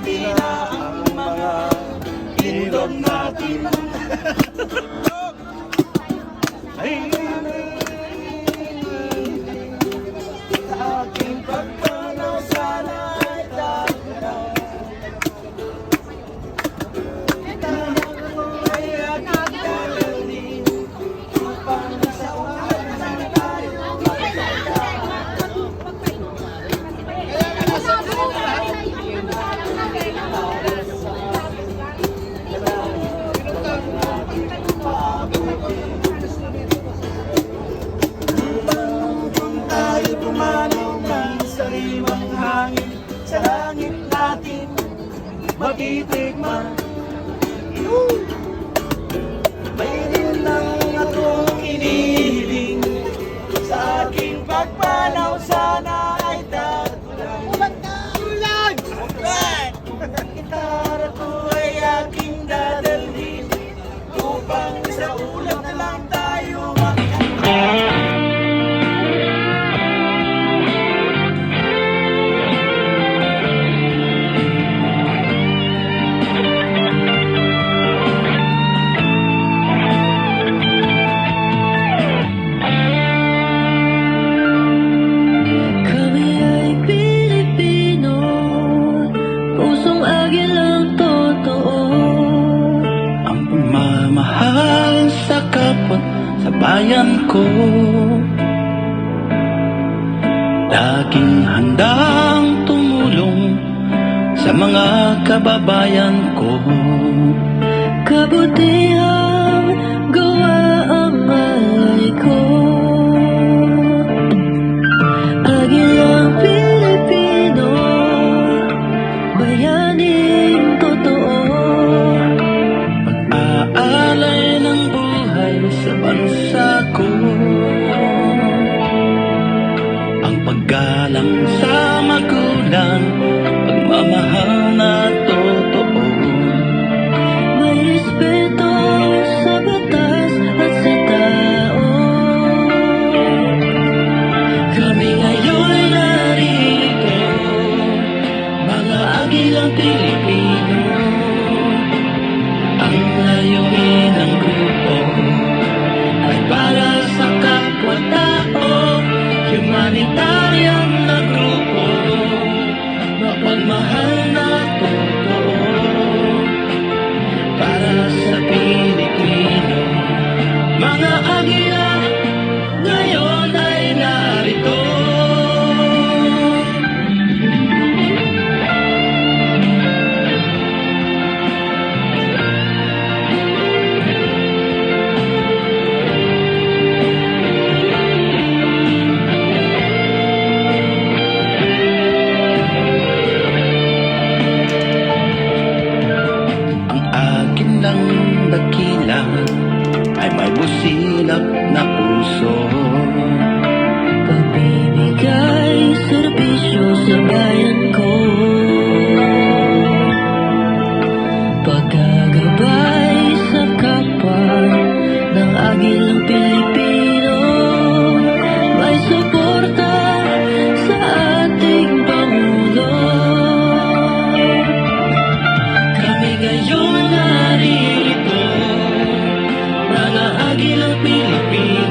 pati na ang mga lindol natin. Ay, sa aking pagpanaw sana ay dapat ay aking dadalhin upang sa ulan na tayo kung tayo pumanaw ng sariwang hangin sa langit natin matitikman. Mayroon lang akong hinihiling sa aking pagpanaw sana ay dagulan. Gitara ko ay aking dadalhin upang sa ulan na lang tayo mahal sa kapwa, sa bayan ko. Laging handang tumulong sa mga kababayan ko. Kabutihang gawa ang alay ko. Agilang Pilipino, bayaning totoo. Pag-aalay ng buhay sa bansa ko. Ang paggalang sa magulang, pagmamahal na totoo. May respeto sa batas at sa tao. Kami ngayon narito, mga agilang Pilipino. Ang layunin ng grupo ay para sa kapwa-tao, humanitarian na grupo, mapagmahal na totoo, para sa Pilipino. Mga agila ngayon ay narito. Dakila ay may busilap na puso. Pagbibigay serbisyo sa bayan ko. Paggagabay sa kapwa ng agilang Pilipino. May suporta sa ating Pangulo. Kami ngayon narito, mga agilang Pilipino.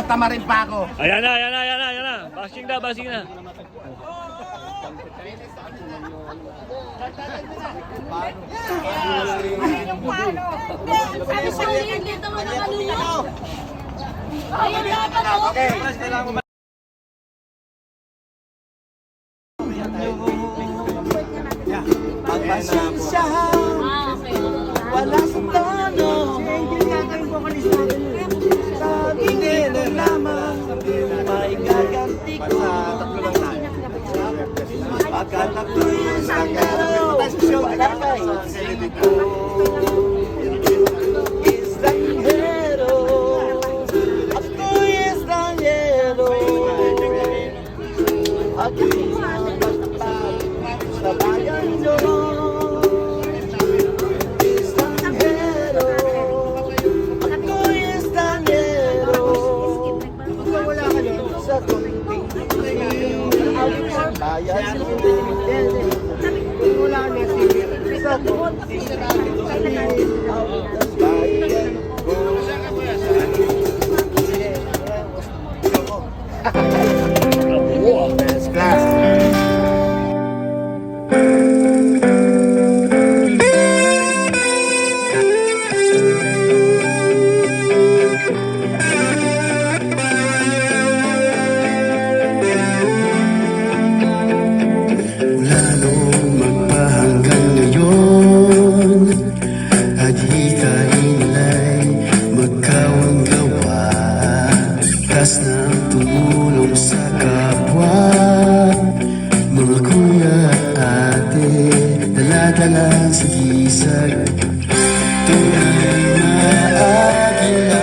Tatamarin pa ako. Ayan na, ayan na, ayan na, ayan na. Basing na, basing na. Sabi sa akin, dito mo naman nyo. Ayun dapat o. Pagpasensyahan, wala sa tono. Sabi mo lamang, may gaganti ko. Pagkat ako'y isang araw, wala kay isip ko. Estranghero, ako'y estranghero. Ako'y mapagpag sa bayan nyo. Estranghero, ako'y estranghero. Sa kunting bayan nyo. Sa kunting bayan ko. First class. Mula noong magpahanggang ngayon at hikain ay magkawang gawa. Kas ng tumulong sa kapwa, mga kuya at ate, dala-dala sa gisag. Tunay na agila.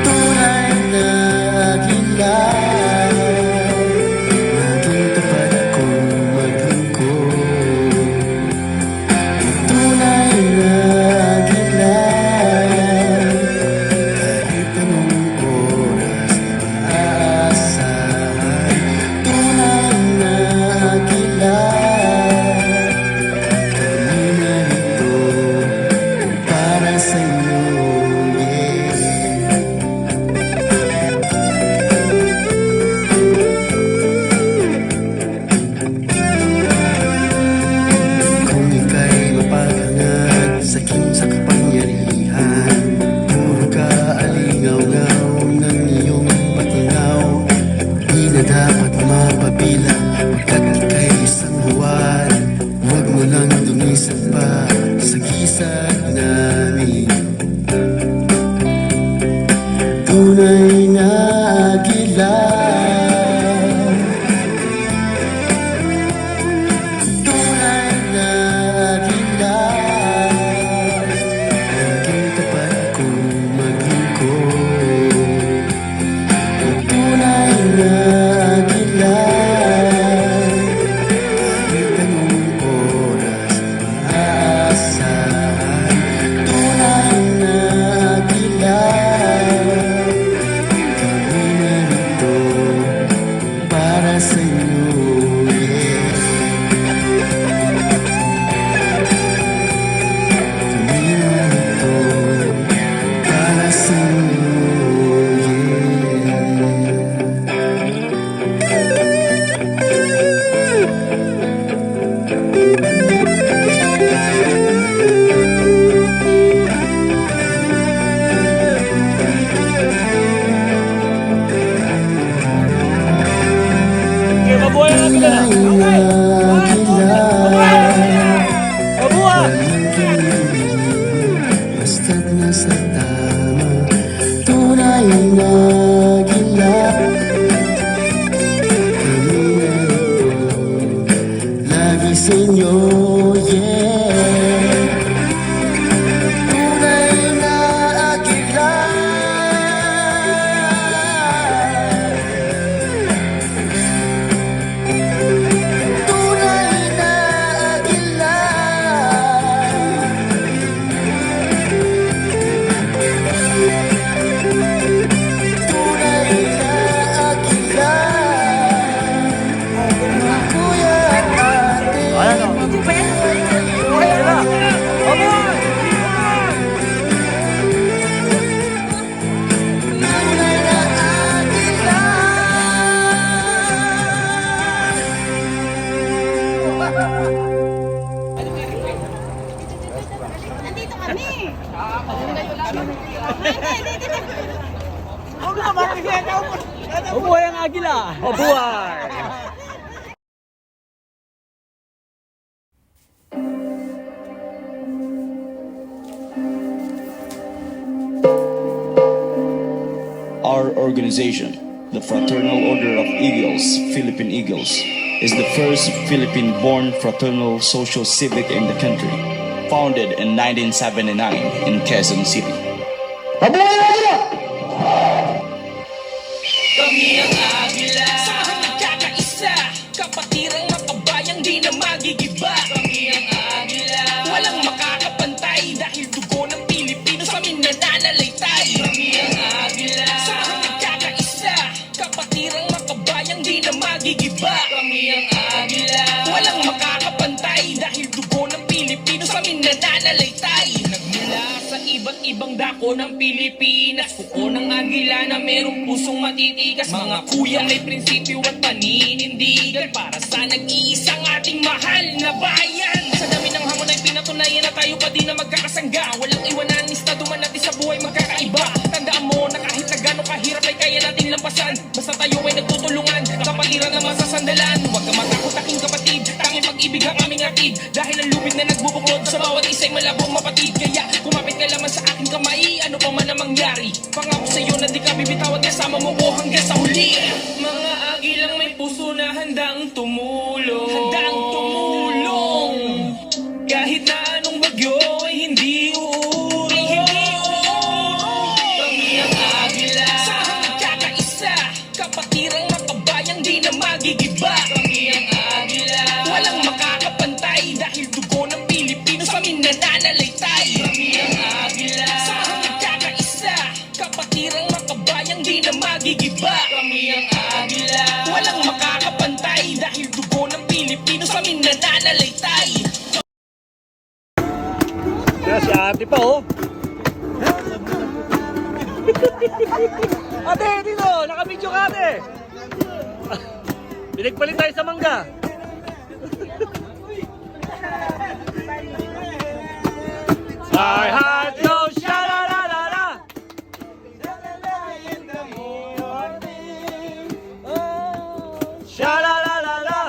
Tunay na agila, naging tapat kong maglingkod. Tunay na agila, kahit anong oras di maaasahan. Tunay na agila, Mabuhay ang agila! Mabuhay! Our organization, the Fraternal Order of Eagles, Philippine Eagles, is the first Philippine-born fraternal social civic in the country, founded in 1979 in Quezon City. Kami ang agila, samahang nagkakaisa, kapatirang makabayang di na magigiba. Kami ang agila, walang makakapantay, dahil dugo ng Pilipino sa amin nananalaytay. Kami ang agila, samahang nagkakaisa, kapatirang makabayang di na magigiba. Kami ang agila, walang makakapantay, dahil dugo ng Pilipino sa amin nananalaytay. Nagmula sa iba't ibang dako ng Pilipinas, buko ng agila na merong pusong matitigas. Mga kuya may prinsipyo at paninindigan para sa nag-iisang ating mahal na bayan. Sa dami ng hamon ay pinatunayan na tayo pa din na magkakasangga. Walang iwanan, estado man natin sa buhay magkakaiba. Tandaan mo na kahit na gano'ng kahirap ay kaya natin lampasan, basta tayo ay nagtutulungan, kapatiran na masasandalan. Huwag ka matakot aking kapatid, tanging pag-ibig ang aming atid, dahil ang lubid na nagbubuklod sa bawat isa'y malabong mapatid. Kaya kumapit ka lamang sa aking kamay, ano pa man ang mangyari. Pangako sa'yo na di ka bibitawat, kasama mo ko hanggang sa huli. Mga agilang may puso na handang tumulong, handang tumulong. Kahit na anong bagyo ay hindi uurong, hindi uurong. Kami ang agila, samahang nagkakaisa, kapatirang makabayang di na magigiba. Kami ang agila, walang makakapantay, dahil dugo ng Pilipino sa amin nananalaytay. Kami ang agila, samahang nagkakaisa, kapatirang makabayang di na magigiba. Kami ang agila, walang makakapantay, dahil dugo ng Pilipino sa amin nananalaytay. Kaya si ate pa oh. Ate, dito! Nakabidyo ka ate! Binigpalit tayo sa mangga. I had no sha-la-la-la-la. Sha-la-la-la-la.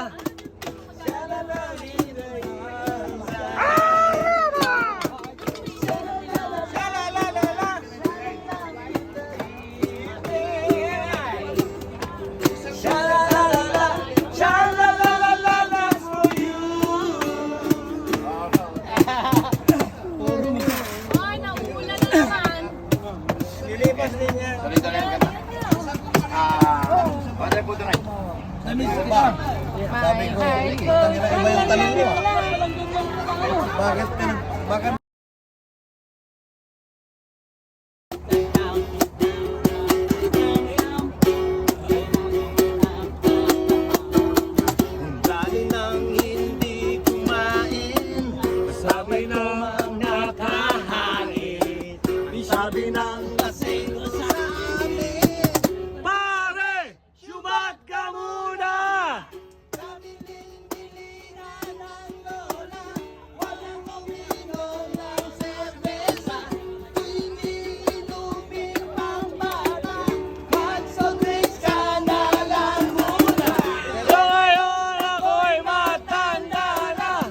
Ay, nauulan na naman. Lilipas din yan. Sabi ko, iba yung tanong mo. Bakit? Lagi nang hindi kumain, Sabi ng nakahain, sabi ng lasing sa amin. pare! Syumat ka muna! So ngayon ako'y matanda na.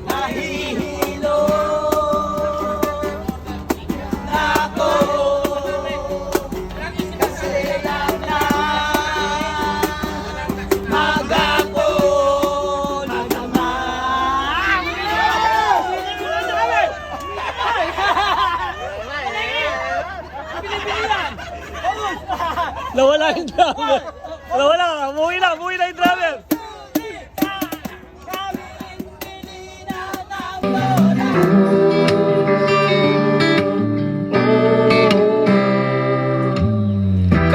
Nahihilo ako kasi lang na mag-ako na naman. Nawala yung driver. Nawala. Umuwi na yung driver.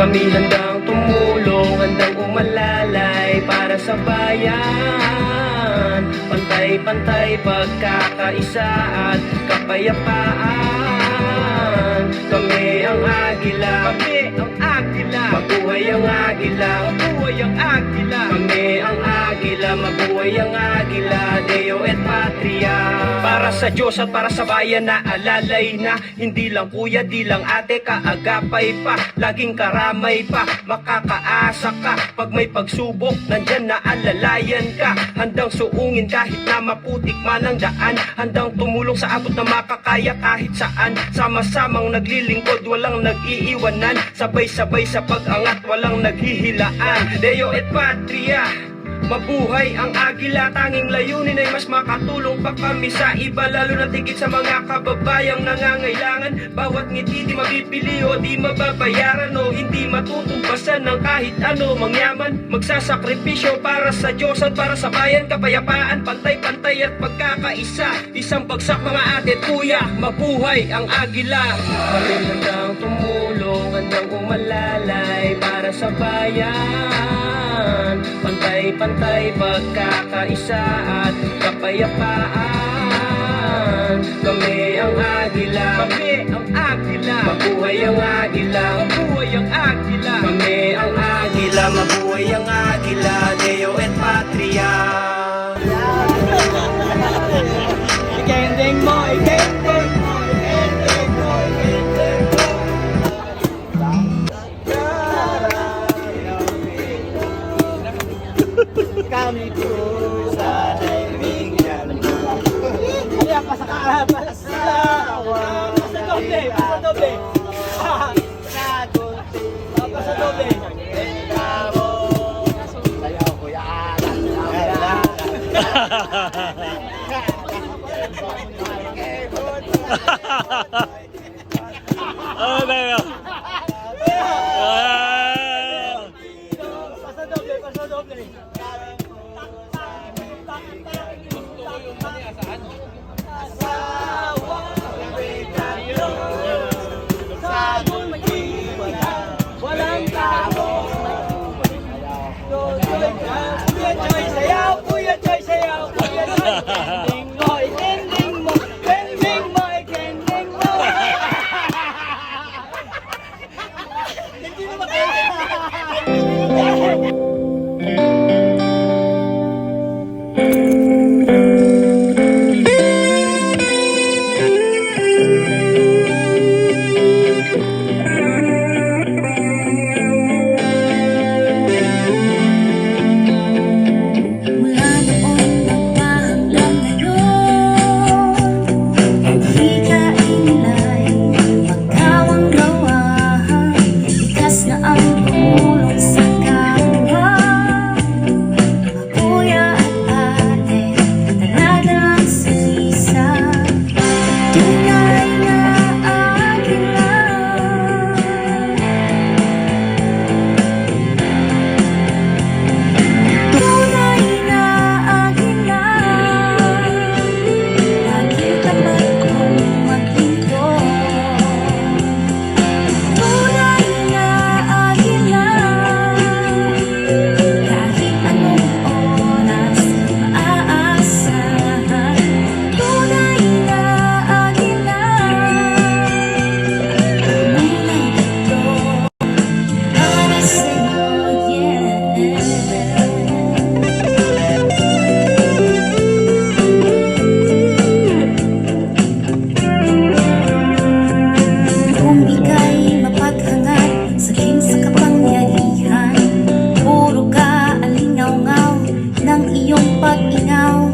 Kami handang tumulong, handang umalalay para sa bayan. Pantay-pantay pagkakaisa at kapayapaan. Kami ang agila, kami ang agila. mabuhay ang agila, mabuhay ang agila. Kami ang agila, mabuhay ang agila, Deo et Patria. Para sa Diyos at para sa bayan na alalay na, hindi lang kuya, di lang ate, kaagapay pa, laging karamay pa, makakaasa ka. Pag may pagsubok, nandyan na alalayan ka, handang suungin kahit na maputik man ang daan, handang tumulong sa abot na makakaya kahit saan. Sama-samang naglilingkod, walang nag-iiwanan, sabay-sabay sa pag-angat, walang naghihilaan. Deo et Patria, mabuhay ang agila, tanging layunin ay mas makatulong pa kami sa iba, lalo na tigit sa mga kababayang nangangailangan. Bawat ngiti di mabibili o di mababayaran, o hindi matutumbasan ng kahit ano mangyaman. Magsasakripisyo para sa Diyos at para sa bayan, kapayapaan, pantay-pantay at pagkakaisa. Isang bagsak mga ate at kuya, mabuhay ang agila. Kami handang tumulong, handang umalalay para sa bayan, pantay-pantay, pagkakaisa at kapayapaan. Kami ang agila, kami ang agila, mabuhay ang agila, mabuhay ang agila. Kami ang agila, mabuhay ang agila, Deo et Patria. Ikending mo, ikending mo, ikending mo, ikending mo. Kami po sa daigdigan. Kaya pasakara, pasawa. Pasadoble, pasadoble. Sagunti, pasadoble. Kamo. Sayaw ko yan. Oh, there. Pasadoble, pasadoble. Walang tao. Sayaw, Kuya Joy, sayaw, Kuya Joy. Ikending mo, ikending mo, ikending mo. Hindi mo makaya. Mula noon hanggang ngayon, hindi ka inilay, magkawang gawa, likas na ang tumulong sa kapwa. Kuya at ate, daladalang sisa, tunay na akin lang. Tunay na akin lang, laging tapat kong maglingkod. Tunay na akin lang, kahit anong oras maaasahan. Tunay na akin lang, unang ito para sa'yo, yeah. Kung ika'y mapaghangat, sakim sa kapangyarihan, puro ka alingaw-ngaw ng iyong pag-ingaw.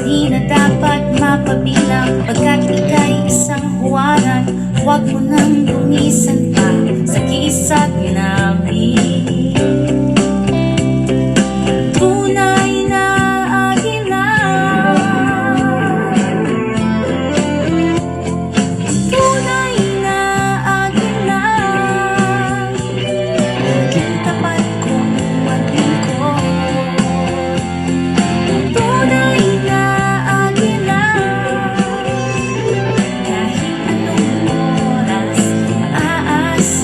Di na dapat mapabilang, pagkat ika'y isang huwaran. Huwag mo nang lumisan pa sa kisat namin. Tunay na akin lang, tunay na akin lang, laging tapat kong maglingkod. Tunay na akin lang, kahit anong oras maaasa.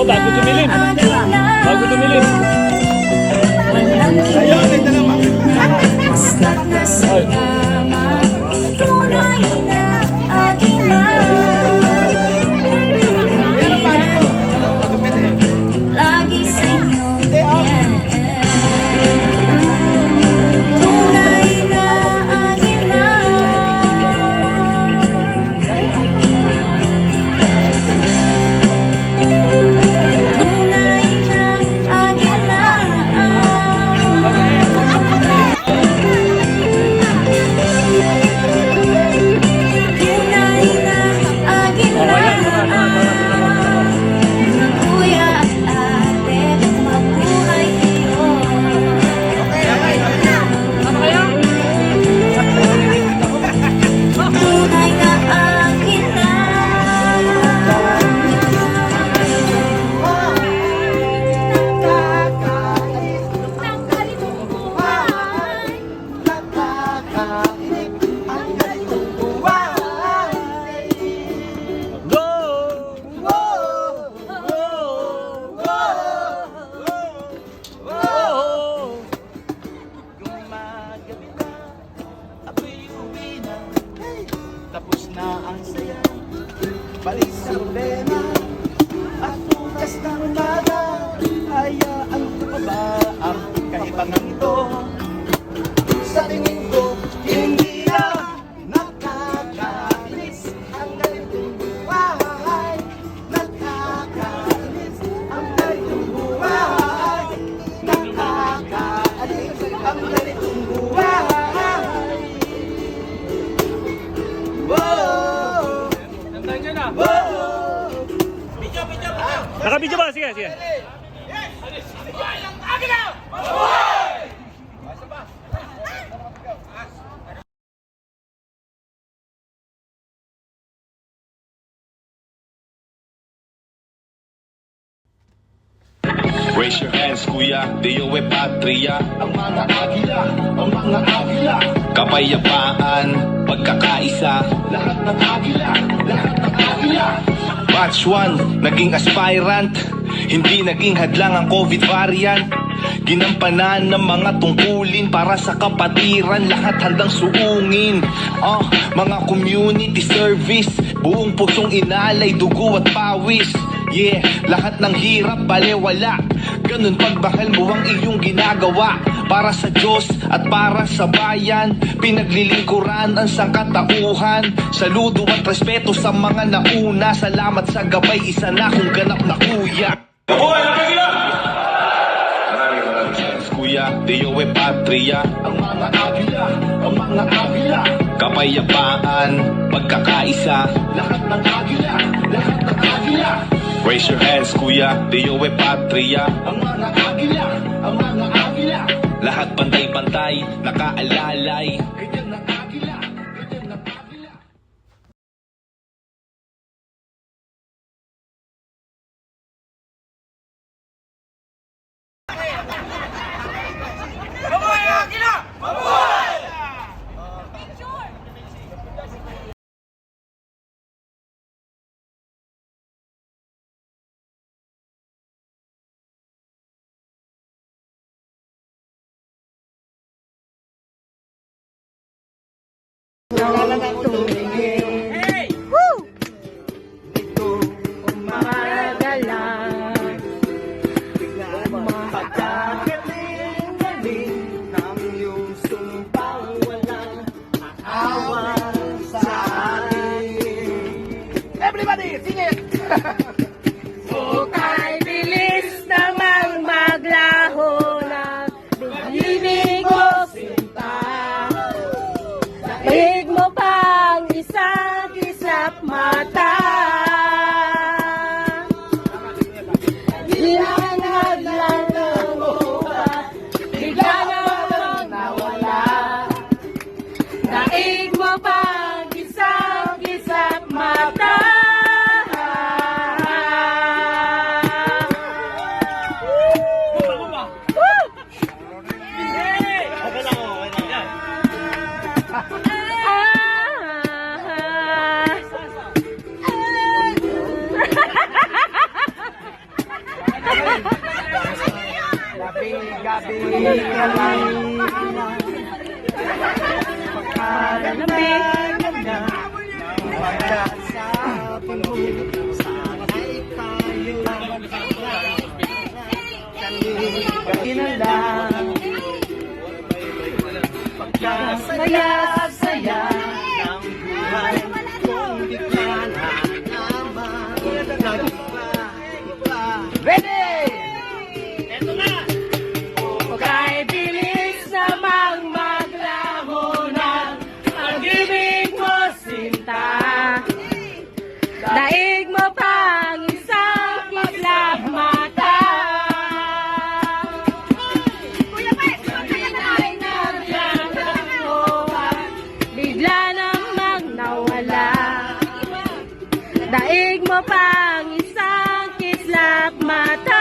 bago tumilim. Bago tumilim. Ayun, ito naman. Lagi sa inyo yan. Tunay na akin tunay na akin tunay na akin kuya at ate, mabuhay kayo. Tunay na akin Go! Oh! Gumagabi na, ako'y uwi na. Tapos na ang saya, balik sa problema. At bukas na umaga, hayaan ko pa ba ang kaibangan ito? Sa tingin ko, hindi na nakakainis ang ganitong buhay. Nakakainis ang ganitong buhay. Nakakainis ang ganitong buhay. Whoa! Whoa! Nakabidyo ba? Sige, sige. Raise your hands, kuya, Dio e Patria. Ang mga agila, ang mga agila. Kapayapaan, pagkakaisa. Lahat ng agila, lahat ng agila. Batch 1, naging aspirant. Hindi naging hadlang ang COVID variant. Ginampanan ng mga tungkulin para sa kapatiran. Lahat handang suungin. Mga community service. Buong pusong inalay, dugo at pawis. Yeah, lahat ng hirap balewala. Ganun pagmahal mo ang iyong ginagawa. Para sa Diyos at para sa bayan. Pinaglilingkuran ang sangkatauhan. Saludo at respeto sa mga nauna. Salamat sa gabay, isa na kong ganap na kuya. Maraming chance, kuya, Dio e Patria. Ang mga agila, ang mga agila. Kapayapaan, pagkakaisa. Lahat ng agila, lahat ng agila. Raise your hands, kuya, Dio e Patria. Ang mga agila, ang mga agila. Lahat pantay-pantay, nakaalalay. Ganyan na agila, ganyan na agila. Everybody, sing it! Ay, bilis namang maglaho ng bibig mo sinta. Daig mo pang isang kisap mata. Bilang hadlang ng ubat, bigla namang nawala. Daig mo pang isang kisap mata. Saya-saya ng buhay kung di ka na naman. Ready! Eto na! Kay bilis namang maglaho ng pag-ibig mo, sinta. Daig mo pang isang kislap mata. Bigla namang nawala. Daig mo pang isang kislap mata.